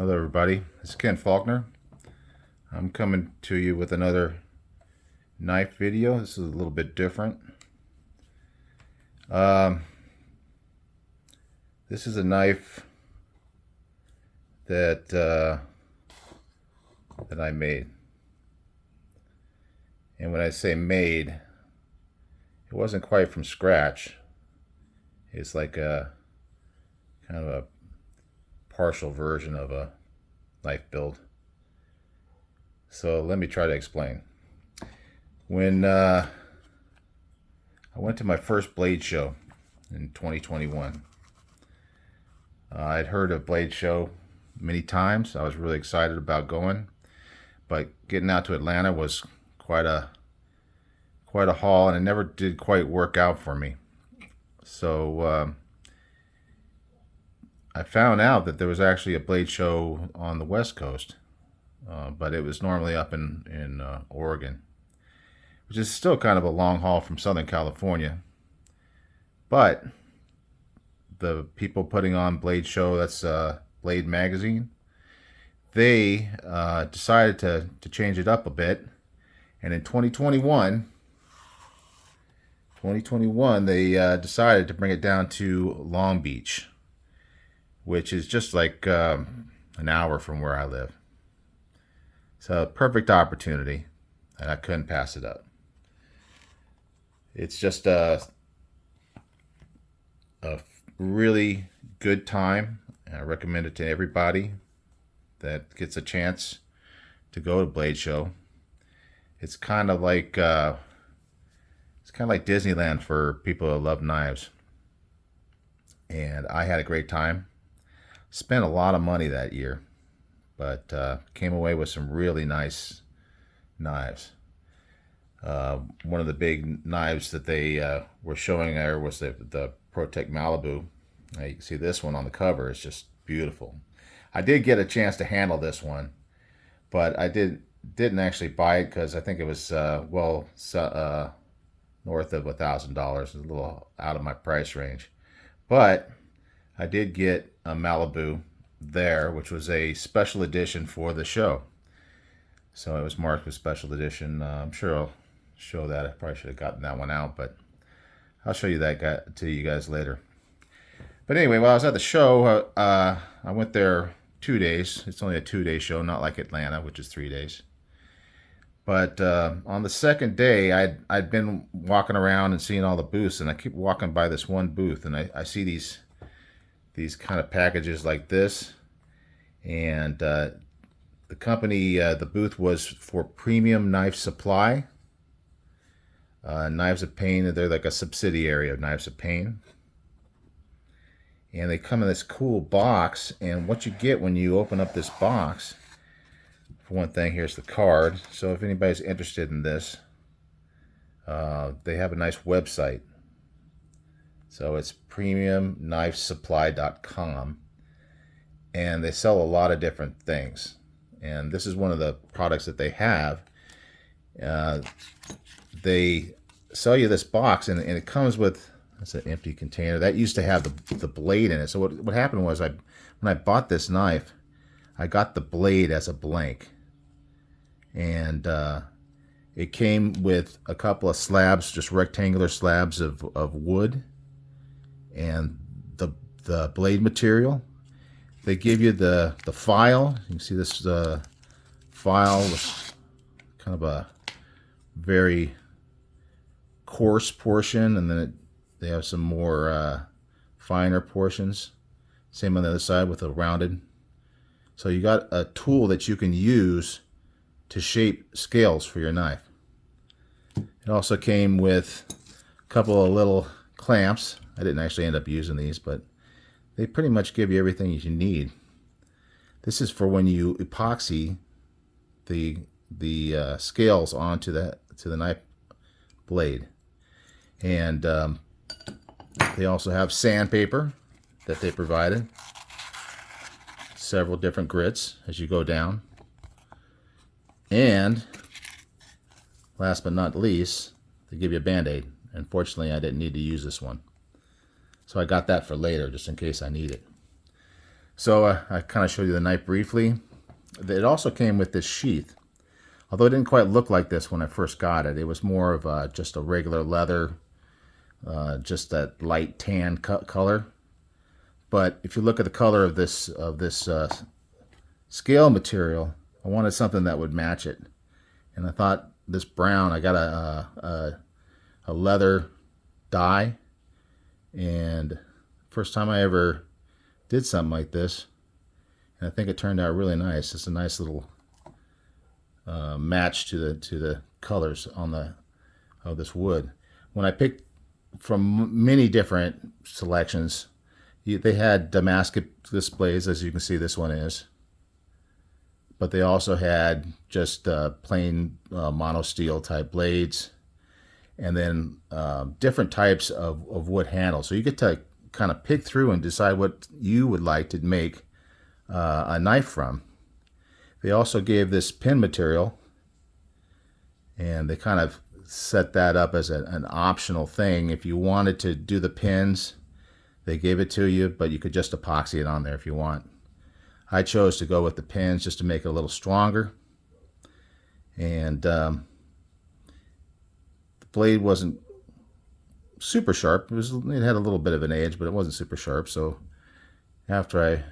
Hello everybody, this is Ken Faulkner. I'm coming to you with another knife video. This is a little bit different. This is a knife that I made. And when I say made, it wasn't quite from scratch. It's like a kind of a partial version of a knife build. So let me try to explain. When I went to my first Blade Show in 2021, I'd heard of Blade Show many times. I was really excited about going, but getting out to Atlanta was quite a haul, and it never did quite work out for me. So I found out that there was actually a Blade Show on the West Coast, but it was normally up in Oregon, which is still kind of a long haul from Southern California. But the people putting on Blade Show, that's Blade Magazine, they decided to change it up a bit. And in 2021, they decided to bring it down to Long Beach, which is just like an hour from where I live. So perfect opportunity, and I couldn't pass it up. It's just a really good time. I recommend it to everybody that gets a chance to go to Blade Show. It's kind of like Disneyland for people who love knives. And I had a great time. Spent a lot of money that year, but came away with some really nice knives. One of the big knives that they were showing there was the ProTech Malibu. Now you can see this one on the cover. It's just beautiful. I did get a chance to handle this one, but I didn't actually buy it because I think it was north of $1,000, a little out of my price range. But I did get a Malibu there, which was a special edition for the show. So it was marked with special edition. I'm sure I'll show that. I probably should have gotten that one out, but I'll show you that to you guys later. But anyway, while I was at the show, I went there 2 days. It's only a 2-day show, not like Atlanta, which is 3 days. But on the second day, I'd been walking around and seeing all the booths, and I keep walking by this one booth, and I see these kind of packages like this. And the company, the booth was for Premium Knife Supply. Knives of Pain, they're like a subsidiary of Knives of Pain. And they come in this cool box, and what you get when you open up this box, for one thing, here's the card. So if anybody's interested in this, they have a nice website. So it's premiumknifesupply.com, and they sell a lot of different things. And this is one of the products that they have. They sell you this box, and it comes with, it's an empty container. That used to have the blade in it. So what happened was, when I bought this knife, I got the blade as a blank. And it came with a couple of slabs, just rectangular slabs of wood, and the blade material. They give you the file. You can see this file with kind of a very coarse portion, and then they have some more finer portions. Same on the other side with a rounded. So you got a tool that you can use to shape scales for your knife. It also came with a couple of little clamps. I didn't actually end up using these, but they pretty much give you everything you need. This is for when you epoxy the scales onto the knife blade. And they also have sandpaper that they provided. Several different grits as you go down. And last but not least, they give you a Band-Aid. Unfortunately, I didn't need to use this one. So I got that for later, just in case I need it. So I kind of showed you the knife briefly. It also came with this sheath. Although it didn't quite look like this when I first got it. It was more of just a regular leather, just that light tan color. But if you look at the color of this scale material, I wanted something that would match it. And I thought this brown, I got a leather dye. And first time I ever did something like this. And I think it turned out really nice. It's a nice little match to the colors on the of this wood. When I picked from many different selections, they had Damascus displays, as you can see this one is, but they also had just plain mono steel type blades, and then different types of wood handles. So you get to kind of pick through and decide what you would like to make a knife from. They also gave this pin material, and they kind of set that up as an optional thing. If you wanted to do the pins, they gave it to you, but you could just epoxy it on there if you want. I chose to go with the pins just to make it a little stronger. And the blade wasn't super sharp. It had a little bit of an edge, but it wasn't super sharp. So after I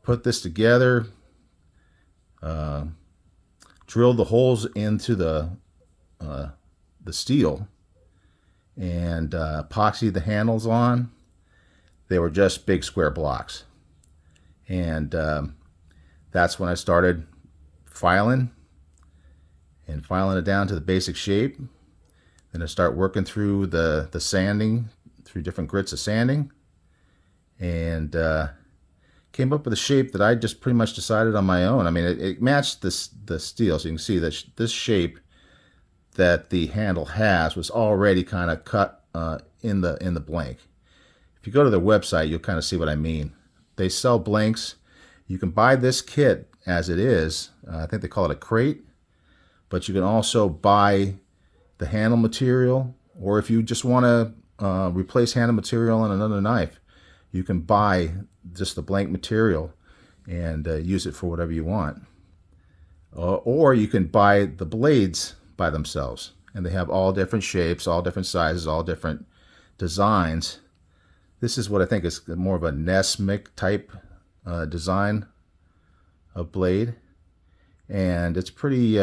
put this together, drilled the holes into the steel and epoxied the handles on. They were just big square blocks. And that's when I started filing it down to the basic shape. Then I start working through the sanding, through different grits of sanding, and came up with a shape that I just pretty much decided on my own. I mean, it matched the steel, so you can see that this shape that the handle has was already kind of cut in the blank. If you go to their website, you'll kind of see what I mean. They sell blanks. You can buy this kit as it is. I think they call it a crate, but you can also buy the handle material, or if you just want to replace handle material on another knife, you can buy just the blank material and use it for whatever you want. Or you can buy the blades by themselves, and they have all different shapes, all different sizes, all different designs. This is what I think is more of a Nesmic type design of blade, and it's pretty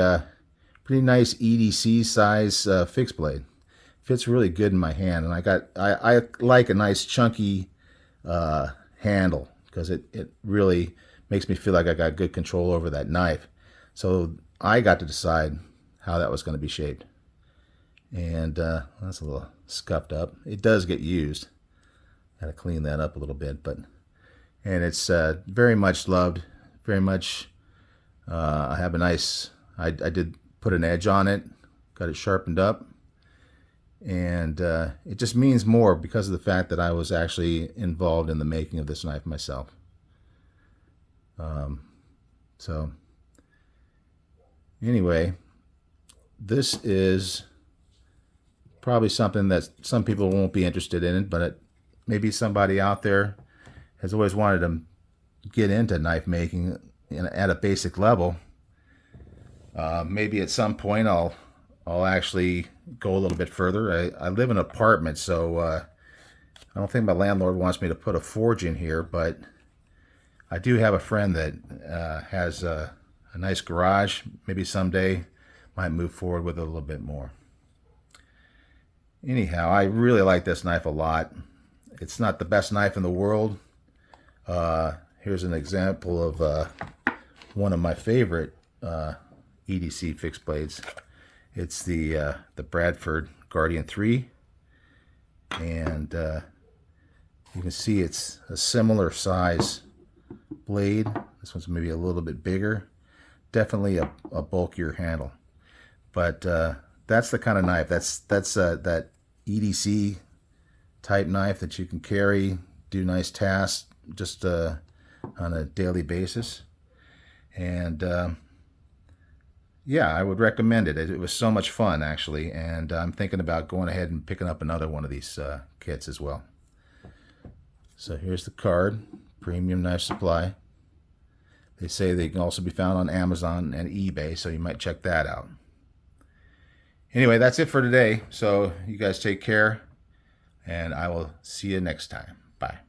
nice EDC size fixed blade. Fits really good in my hand, and I like a nice chunky handle because it really makes me feel like I got good control over that knife. So I got to decide how that was going to be shaped, and that's a little scuffed up. It does get used. Got to clean that up a little bit, and it's very much loved. Very much. I have a nice. I did put an edge on it, got it sharpened up, and it just means more because of the fact that I was actually involved in the making of this knife myself. So anyway, this is probably something that some people won't be interested in, but maybe somebody out there has always wanted to get into knife making at a basic level. Maybe at some point I'll actually go a little bit further. I live in an apartment, so I don't think my landlord wants me to put a forge in here, but I do have a friend that has a nice garage. Maybe someday might move forward with it a little bit more. Anyhow, I really like this knife a lot. It's not the best knife in the world. Here's an example of one of my favorite EDC fixed blades. It's the Bradford Guardian 3, and you can see it's a similar size blade. This one's maybe a little bit bigger. Definitely a bulkier handle, but that's the kind of knife. That's that EDC type knife that you can carry, do nice tasks just on a daily basis, and yeah, I would recommend it. It was so much fun, actually, and I'm thinking about going ahead and picking up another one of these kits as well. So here's the card. Premium Knife Supply. They say they can also be found on Amazon and eBay, so you might check that out. Anyway, that's it for today. So you guys take care, and I will see you next time. Bye.